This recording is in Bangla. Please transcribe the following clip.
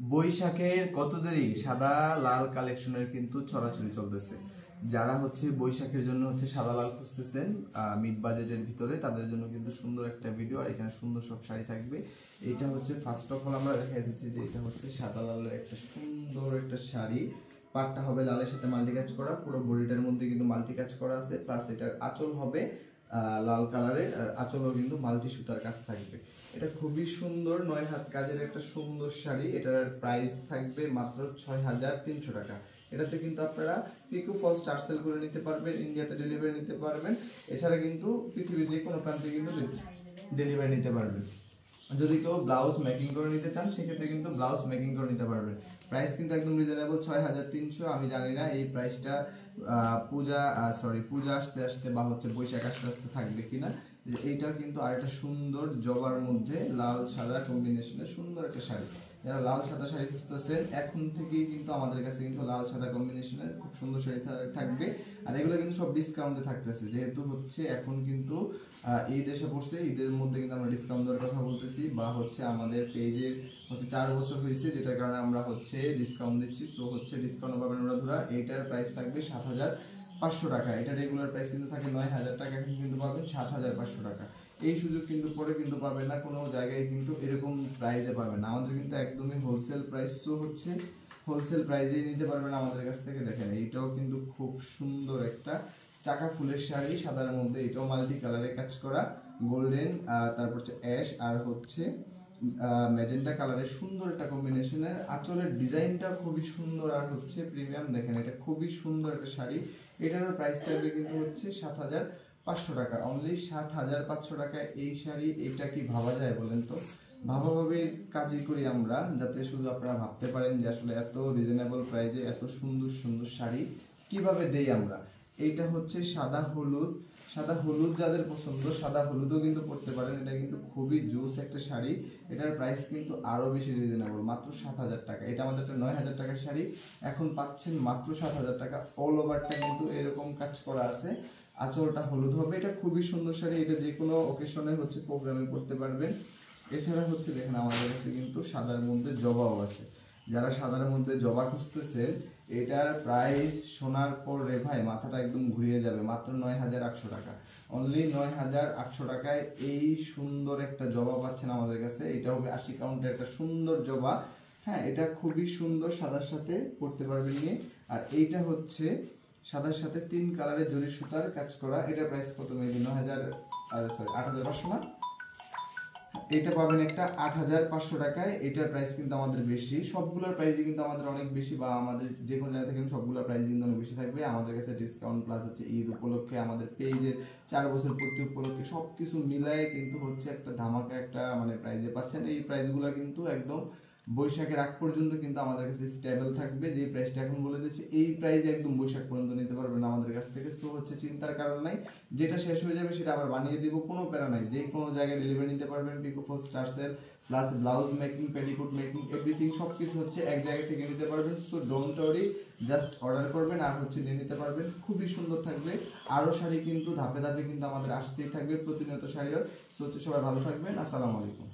বৈশাখের কত দেরি সাদা লাল কালেকশনের কিন্তু ছড়াছড়ি চলতেছে। যারা বৈশাখের জন্য সাদা লাল খুঁজতেছেন মিড বাজেটের ভিতরে, তাদের জন্য কিন্তু সুন্দর একটা ভিডিও। আর এখানে সুন্দর সব শাড়ি থাকবে। এটা ফার্স্ট অফ অল আমরা দেখাই দিচ্ছি যে এটা সাদা লালের একটা সুন্দর একটা শাড়ি। পাটটা হবে লালের সাথে মাল্টি কাজ করা, পুরো বডিটার মধ্যে কিন্তু মাল্টি কাজ করা আছে। প্লাস এটার আঁচল হবে লাল কালারের, আর আঁচলও কিন্তু মাল্টি সুতার কাজ থাকবে। এটা খুবই সুন্দর 9 হাত কাজের একটা সুন্দর শাড়ি। এটার প্রাইস থাকবে মাত্র 6300 টাকা। এটাতে কিন্তু আপনারা পিকো ফলস টার্সেল করে নিতে পারবেন, ইন্ডিয়াতে ডেলিভারি নিতে পারবেন। এছাড়া কিন্তু পৃথিবীর যে কোনো প্রান্তে কিন্তু ডেলিভারি নিতে পারবেন। যদি কেউ ব্লাউজ মেকিং করে নিতে চান সেক্ষেত্রে কিন্তু ব্লাউজ মেকিং করে নিতে পারবেন। প্রাইস কিন্তু একদম রিজনেবল 6300। আমি জানি না এই প্রাইসটা পূজা আসতে আসতে বা বৈশাখ আসতে আসতে থাকবে কিনা। এইটা কিন্তু আরেকটা সুন্দর জবার মধ্যে লাল সাদা কম্বিনেশনের সুন্দর একটা শাড়ি। যারা লাল সাদা শাড়ি খুঁজতেছেন এখন থেকেই কিন্তু আমাদের কাছে কিন্তু লাল সাদা কম্বিনেশনের খুব সুন্দর শাড়ি থাকবে। আর এগুলো কিন্তু সব ডিসকাউন্টে থাকতেছে, যেহেতু এখন কিন্তু ঈদ এসে পড়ছে। ঈদের মধ্যে কিন্তু আমরা ডিসকাউন্ট দেওয়ার কথা বলতেছি, বা আমাদের পেজের 4 বছর হয়েছে, যেটার কারণে আমরা ডিসকাউন্ট দিচ্ছি। সো ডিসকাউন্ট পাবেন ওরা ধরা। এইটার প্রাইস থাকবে 7500 টাকা। এটা রেগুলার প্রাইস কিন্তু থাকে 9000 টাকা, এখন কিন্তু পাবেন 7500 টাকা। এই সুযোগ কিন্তু পরে কিন্তু পাবেন না, কোনো জায়গায় কিন্তু এরকম প্রাইসে পাবেন না। আমাদের কিন্তু একদমই হোলসেল প্রাইস। সো হোলসেল প্রাইসেই নিতে পারবেন আমাদের কাছ থেকে। দেখেন এইটাও কিন্তু খুব সুন্দর একটা চাকা ফুলের শাড়ি সাদার মধ্যে। এটাও মাল্টি কালারে কাজ করা, গোল্ডেন, তারপর অ্যাশ আর ম্যাজেন্টা কালারের সুন্দর একটা কম্বিনেশনের। আঁচলের ডিজাইনটা খুবই সুন্দর আর প্রিমিয়াম। দেখেন এটা খুবই সুন্দর একটা শাড়ি। এটার প্রাইস থাকবে কিন্তু 7500 টাকা, অনলি 7500 টাকা এই শাড়ি। এটা কি ভাবা যায় বলেন তো? ভাবাভাবির কাজই করি আমরা, যাতে শুধু আপনারা ভাবতে পারেন যে আসলে এত রিজনেবল প্রাইসে এত সুন্দর সুন্দর শাড়ি কিভাবে দেই আমরা। এইটা সাদা হলুদ। সাদা হলুদ যাদের পছন্দ, সাদা হলুদও কিন্তু পরতে পারেন। এটা কিন্তু খুবই জুস একটা শাড়ি। এটার প্রাইস কিন্তু আরো বেশি রিজনেবল, মাত্র 7000 টাকা। এটা আমাদের একটা 9000 টাকার শাড়ি, এখন পাচ্ছেন মাত্র 7000 টাকা। অল ওভারটা কিন্তু এরকম কাজ করা আছে। আঁচলটা হলুদ হবে। এটা খুবই সুন্দর শাড়ি। এটা যে কোনো অকেশনে প্রোগ্রামে পড়তে পারবেন। এছাড়া দেখেন আমাদের কাছে কিন্তু সাদার মধ্যে জবাও আছে। যারা সাদার মধ্যে জবা খুঁজতেছেন, এটার প্রাইস শোনার পর রে ভাই মাথাটা একদম ঘুরিয়ে যাবে। মাত্র 9800 টাকা, অনলি 9800 টাকায় এই সুন্দর একটা জবা পাচ্ছেন আমাদের কাছে। এটা হবে 80 কাউন্টের একটা সুন্দর জবা। হ্যাঁ, এটা খুবই সুন্দর, সাদার সাথে পড়তে পারবেন নিয়ে। আর এইটা সাদার সাথে 3 কালারের জরি সুতার কাজ করা। এটার প্রাইস কত মেবি 8500 না? এটা পাবেন একটা 8500 টাকায়। এটার প্রাইস কিন্তু আমাদের বেশি, সবগুলোর প্রাইসই কিন্তু আমাদের অনেক বেশি, বা আমাদের যে কোনো জায়গা থেকে সবগুলোর প্রাইস কিন্তু অনেক বেশি থাকবে। আমাদের কাছে ডিসকাউন্ট প্লাস ঈদ উপলক্ষে, আমাদের পেজের 4 বছর পূর্তি উপলক্ষে সবকিছু মিলায়ে কিন্তু একটা ধামাকা একটা প্রাইজে পাচ্ছেন। এই প্রাইসগুলো কিন্তু একদম বৈশাখের আগ পর্যন্ত কিন্তু আমাদের কাছে স্টেবল থাকবে। যে প্রাইসটা এখন বলে দিচ্ছি, এই প্রাইসে একদম বৈশাখ পর্যন্ত নিতে পারবেন আমাদের কাছ থেকে। সো চিন্তার কারণ নাই, যেটা শেষ হয়ে যাবে সেটা আবার বানিয়ে দিব, কোনো প্যারা নাই। যে কোনো জায়গায় ডেলিভারি নিতে পারবেন। Pico falls tassel plus blouse making, petticoat making, everything সবকিছু এক জায়গা থেকে নিতে পারবেন। So don't worry, just order করবেন আর নিয়ে নিতে পারবেন। খুবই সুন্দর থাকবে। আরো শাড়ি কিন্তু ধাপে ধাপে কিন্তু আমাদের আসতেই থাকবে, প্রতিনিয়ত শাড়ি। সো সবাই ভালো থাকবেন। আসসালামু আলাইকুম।